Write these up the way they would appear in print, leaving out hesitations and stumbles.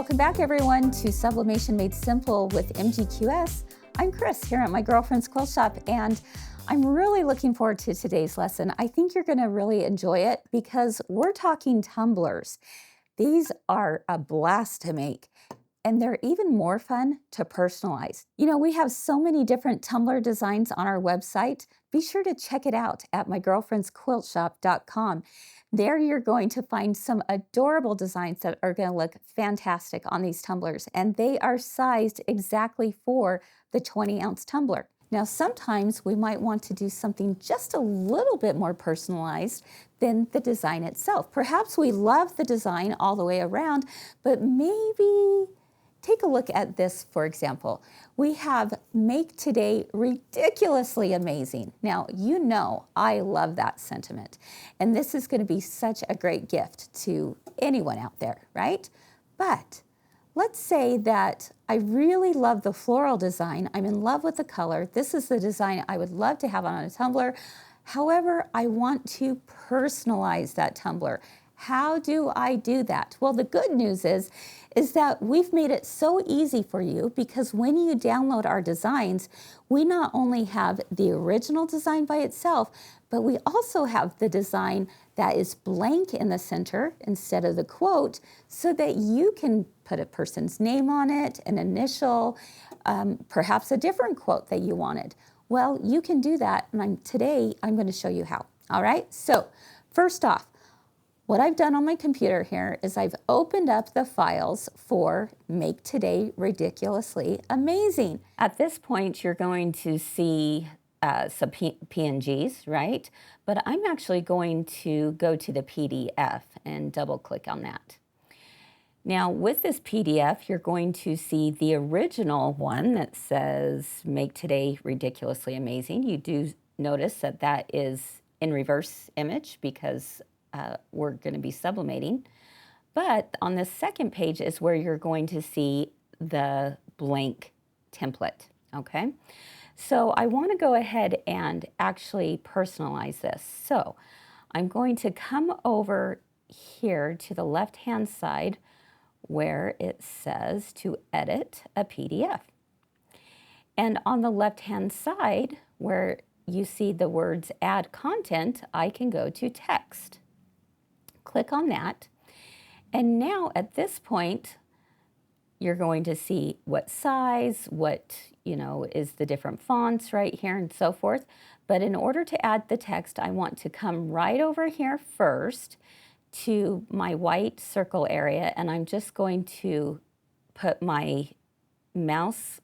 Welcome back, everyone, to Sublimation Made Simple with MGQS. I'm Kris here at my girlfriend's quilt shop, and I'm really looking forward to today's lesson. I think you're going to really enjoy it because we're talking tumblers. These are a blast to make, and they're even more fun to personalize. You know, we have so many different tumbler designs on our website. Be sure to check it out at mygirlfriendsquiltshop.com. There you're going to find some adorable designs that are going to look fantastic on these tumblers, and they are sized exactly for the 20-ounce tumbler. Now, sometimes we might want to do something just a little bit more personalized than the design itself. Perhaps we love the design all the way around, but maybe take a look at this, for example. We have Make Today Ridiculously Amazing. Now, you know I love that sentiment, and this is going to be such a great gift to anyone out there, right? But let's say that I really love the floral design. I'm in love with the color. This is the design I would love to have on a tumbler. However, I want to personalize that tumbler. How do I do that? Well, the good news is that we've made it so easy for you, because when you download our designs, we not only have the original design by itself, but we also have the design that is blank in the center instead of the quote, so that you can put a person's name on it, an initial, perhaps a different quote that you wanted. Well, you can do that, and today I'm going to show you how. All right, so first off, what I've done on my computer here is I've opened up the files for Make Today Ridiculously Amazing. At this point, you're going to see some PNGs, right? But I'm actually going to go to the PDF and double click on that. Now, with this PDF, you're going to see the original one that says Make Today Ridiculously Amazing. You do notice that that is in reverse image because we're going to be sublimating. But on the second page is where you're going to see the blank template, okay? So I want to go ahead and actually personalize this. So I'm going to come over here to the left-hand side where it says to edit a PDF. And on the left-hand side where you see the words add content, I can go to text. Click on that, and now at this point you're going to see what size, what is the different fonts right here and so forth. But in order to add the text, I want to come right over here first to my white circle area, and I'm just going to put my mouse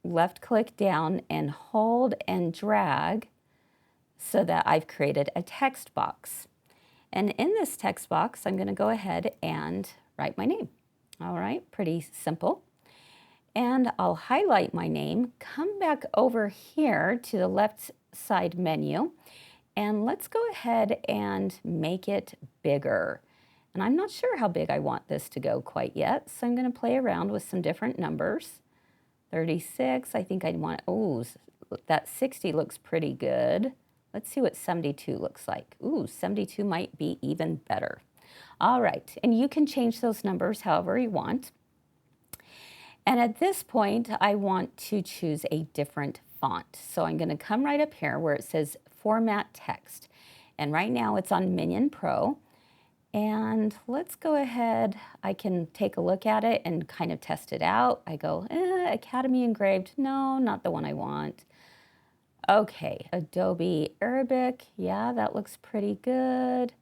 left click down and hold and drag so that I've created a text box. And in this text box, I'm going to go ahead and write my name. All right, pretty simple. And I'll highlight my name, come back over here to the left side menu, and let's go ahead and make it bigger. And I'm not sure how big I want this to go quite yet, so I'm going to play around with some different numbers. 36, I think I'd want, oh, that 60 looks pretty good. Let's see what 72 looks like. Ooh, 72 might be even better. All right, and you can change those numbers however you want. And at this point, I want to choose a different font. So I'm going to come right up here where it says Format Text. And right now it's on Minion Pro. And let's go ahead, I can take a look at it and kind of test it out. I go, Academy Engraved, no, not the one I want. Okay, Adobe Arabic, yeah, that looks pretty good.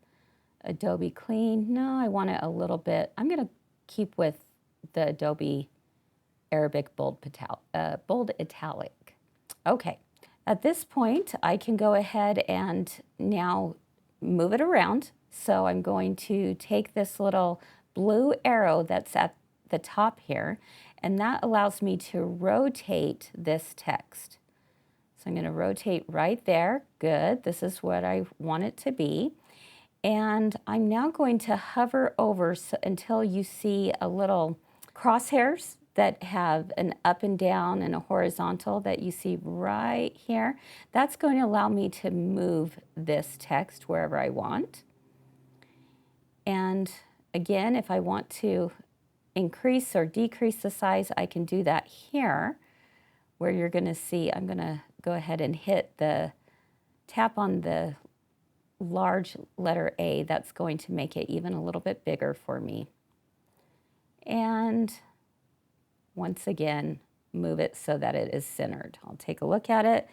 Adobe Clean, no, I want it a little bit. I'm going to keep with the Adobe Arabic Bold Italic. Okay, at this point, I can go ahead and now move it around. So I'm going to take this little blue arrow that's at the top here, and that allows me to rotate this text. So I'm going to rotate right there. Good. This is what I want it to be. And I'm now going to hover over until you see a little crosshairs that have an up and down and a horizontal that you see right here. That's going to allow me to move this text wherever I want. And again, if I want to increase or decrease the size, I can do that here, where you're going to see, I'm going to go ahead and tap on the large letter A. That's going to make it even a little bit bigger for me. And once again, move it so that it is centered. I'll take a look at it.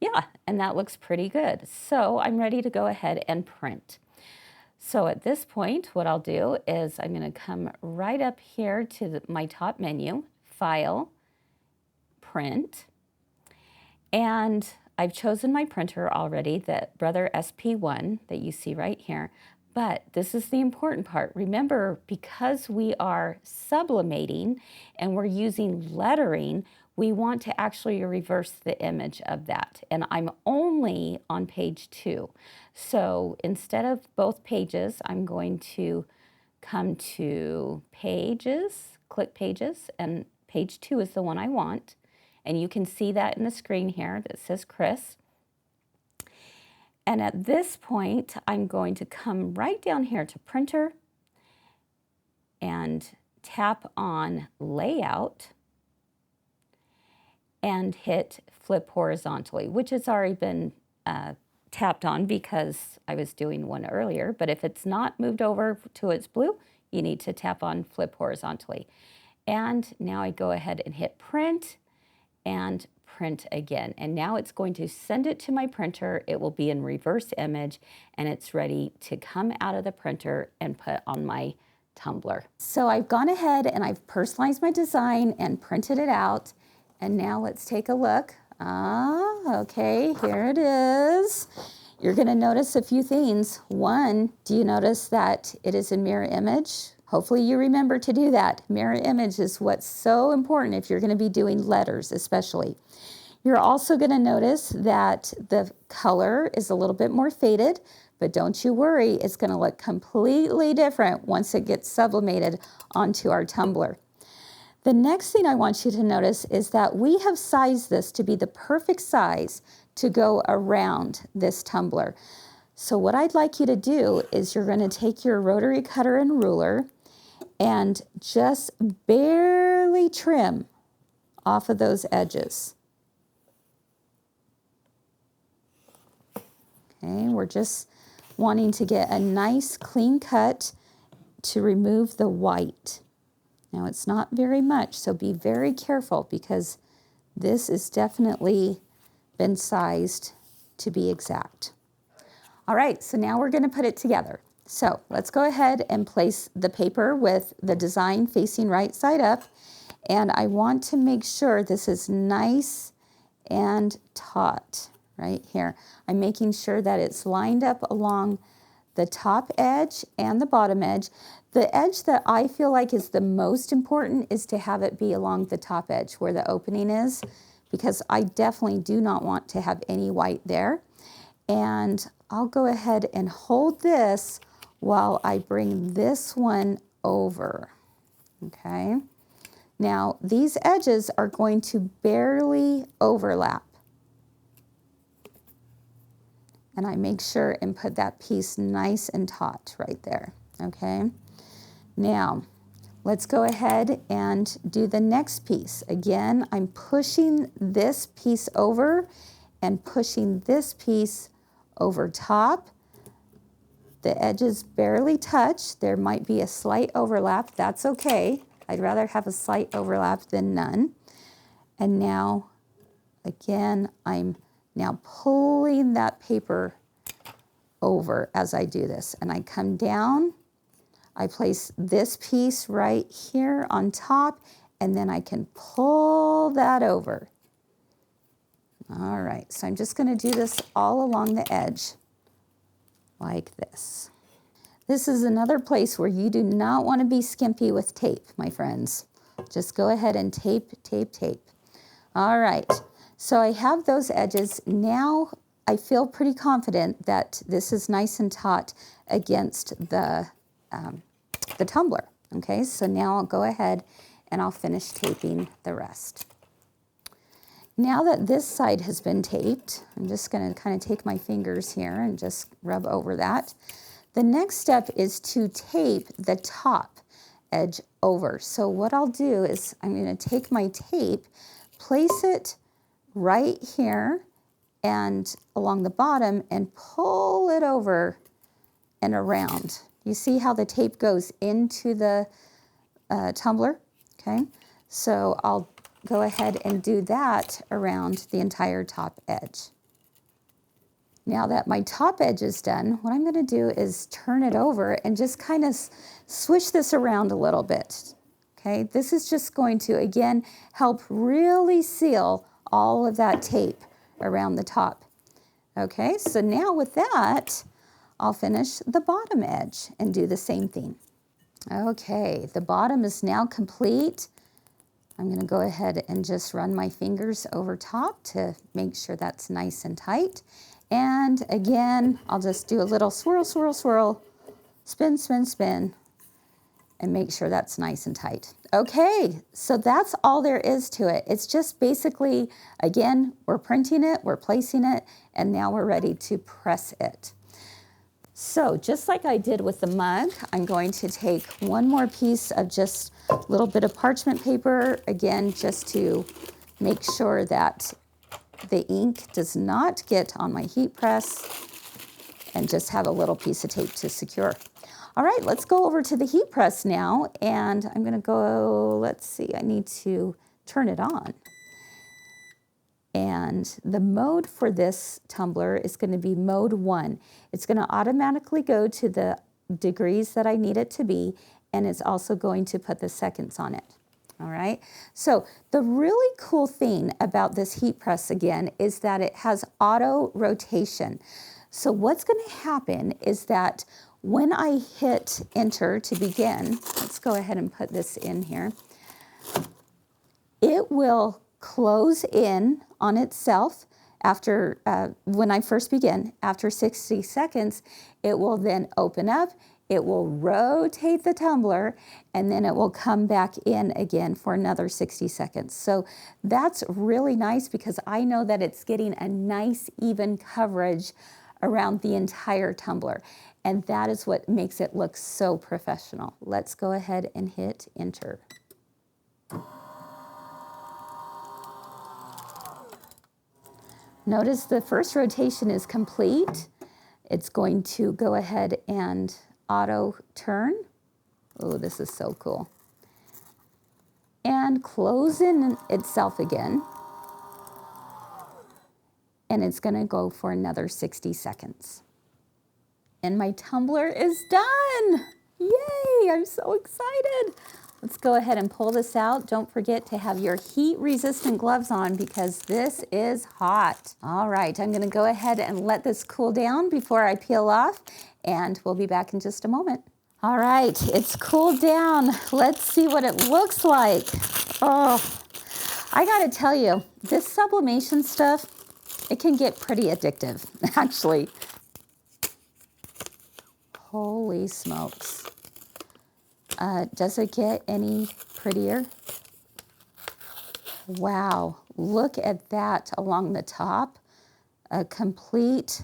Yeah, and that looks pretty good. So I'm ready to go ahead and print. So at this point, what I'll do is I'm going to come right up here to my top menu, File, Print, and I've chosen my printer already, the Brother SP1 that you see right here. But this is the important part. Remember, because we are sublimating and we're using lettering, we want to actually reverse the image of that. And I'm only on page 2. So instead of both pages, I'm going to come to Pages, click Pages, and page 2 is the one I want. And you can see that in the screen here that says Kris. And at this point, I'm going to come right down here to Printer and tap on Layout and hit Flip Horizontally, which has already been tapped on because I was doing one earlier. But if it's not moved over to its blue, you need to tap on Flip Horizontally. And now I go ahead and hit Print and print again. And now it's going to send it to my printer. It will be in reverse image and it's ready to come out of the printer and put on my tumbler. So I've gone ahead and I've personalized my design and printed it out. And now let's take a look. Okay, here it is. You're going to notice a few things. One, do you notice that it is in mirror image? Hopefully you remember to do that. Mirror image is what's so important if you're going to be doing letters especially. You're also going to notice that the color is a little bit more faded, but don't you worry, it's going to look completely different once it gets sublimated onto our tumbler. The next thing I want you to notice is that we have sized this to be the perfect size to go around this tumbler. So what I'd like you to do is you're going to take your rotary cutter and ruler and just barely trim off of those edges. Okay, we're just wanting to get a nice clean cut to remove the white. Now it's not very much, so be very careful because this is definitely been sized to be exact. All right, so now we're going to put it together. So let's go ahead and place the paper with the design facing right side up. And I want to make sure this is nice and taut right here. I'm making sure that it's lined up along the top edge and the bottom edge. The edge that I feel like is the most important is to have it be along the top edge where the opening is, because I definitely do not want to have any white there. And I'll go ahead and hold this while I bring this one over, okay? Now, these edges are going to barely overlap. And I make sure and put that piece nice and taut right there, okay? Now, let's go ahead and do the next piece. Again, I'm pushing this piece over and pushing this piece over top. The edges barely touch. There might be a slight overlap. That's okay. I'd rather have a slight overlap than none. And now, again, I'm now pulling that paper over as I do this. And I come down, I place this piece right here on top, and then I can pull that over. All right, so I'm just going to do this all along the edge like this. This is another place where you do not want to be skimpy with tape, my friends. Just go ahead and tape, tape, tape. All right, so I have those edges. Now I feel pretty confident that this is nice and taut against the tumbler. Okay, so now I'll go ahead and I'll finish taping the rest. Now that this side has been taped, I'm just going to kind of take my fingers here and just rub over that. The next step is to tape the top. edge over. So what I'll do is I'm going to take my tape, place it right here and along the bottom and pull it over and around. You see how the tape goes into the tumbler? Okay, so I'll go ahead and do that around the entire top edge. Now that my top edge is done, what I'm going to do is turn it over and just kind of swish this around a little bit. Okay, this is just going to, again, help really seal all of that tape around the top. Okay, so now with that, I'll finish the bottom edge and do the same thing. Okay, the bottom is now complete. I'm going to go ahead and just run my fingers over top to make sure that's nice and tight. And again, I'll just do a little swirl, swirl, swirl, spin, spin, spin, and make sure that's nice and tight. Okay, so that's all there is to it. It's just basically, again, we're printing it, we're placing it, and now we're ready to press it. So just like I did with the mug, I'm going to take one more piece of just a little bit of parchment paper, again, just to make sure that the ink does not get on my heat press, and just have a little piece of tape to secure. All right, let's go over to the heat press now, and I'm gonna go, let's see, I need to turn it on. And the mode for this tumbler is gonna be mode 1. It's gonna automatically go to the degrees that I need it to be, and it's also going to put the seconds on it. All right, so the really cool thing about this heat press again is that it has auto rotation. So what's going to happen is that when I hit enter to begin, let's go ahead and put this in here, it will close in on itself after, when I first begin, after 60 seconds, it will then open up. It will rotate the tumbler, and then it will come back in again for another 60 seconds. So that's really nice because I know that it's getting a nice even coverage around the entire tumbler. And that is what makes it look so professional. Let's go ahead and hit enter. Notice the first rotation is complete. It's going to go ahead and auto turn. Oh, this is so cool. And close in itself again. And it's going to go for another 60 seconds. And my tumbler is done. Yay, I'm so excited. Let's go ahead and pull this out. Don't forget to have your heat resistant gloves on because this is hot. All right, I'm going to go ahead and let this cool down before I peel off, and we'll be back in just a moment. All right, it's cooled down. Let's see what it looks like. Oh, I gotta tell you, this sublimation stuff, it can get pretty addictive, actually. Holy smokes. Does it get any prettier? Wow, look at that along the top. A complete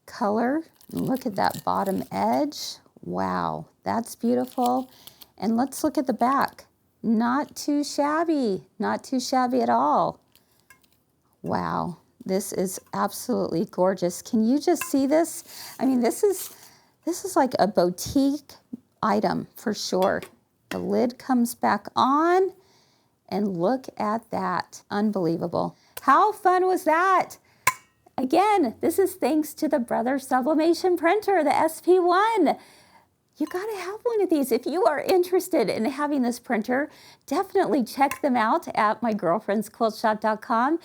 color. Look at that bottom edge. Wow, that's beautiful. And let's look at the back. Not too shabby, not too shabby at all. Wow, this is absolutely gorgeous. Can you just see this? I mean, this is like a boutique item for sure. The lid comes back on, and look at that. Unbelievable. How fun was that? Again, this is thanks to the Brother Sublimation printer, the SP1. You gotta have one of these. If you are interested in having this printer, definitely check them out at mygirlfriendsquiltshop.com.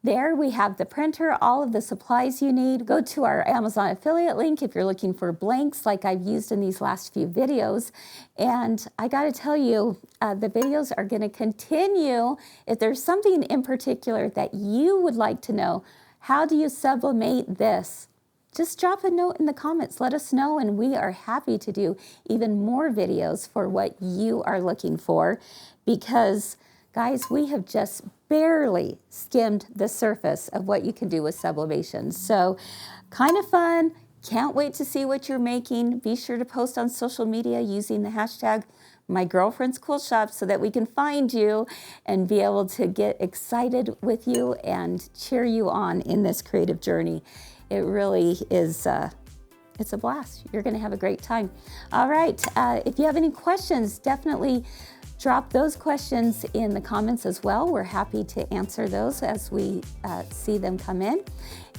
There we have the printer, all of the supplies you need. Go to our Amazon affiliate link if you're looking for blanks like I've used in these last few videos. And I gotta tell you, the videos are gonna continue. If there's something in particular that you would like to know, how do you sublimate this? Just drop a note in the comments, let us know, and we are happy to do even more videos for what you are looking for, because guys, we have just barely skimmed the surface of what you can do with sublimation. So kind of fun. Can't wait to see what you're making. Be sure to post on social media using the hashtag my girlfriend's quilt shop so that we can find you and be able to get excited with you and cheer you on in this creative journey. It really is, it's a blast. You're gonna have a great time. All right, if you have any questions, definitely drop those questions in the comments as well. We're happy to answer those as we see them come in.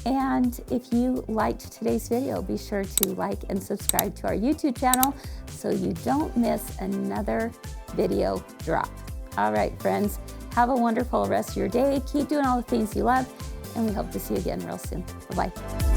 And if you liked today's video, be sure to like and subscribe to our YouTube channel so you don't miss another video drop. All right, friends, have a wonderful rest of your day. Keep doing all the things you love, and we hope to see you again real soon. Bye-bye.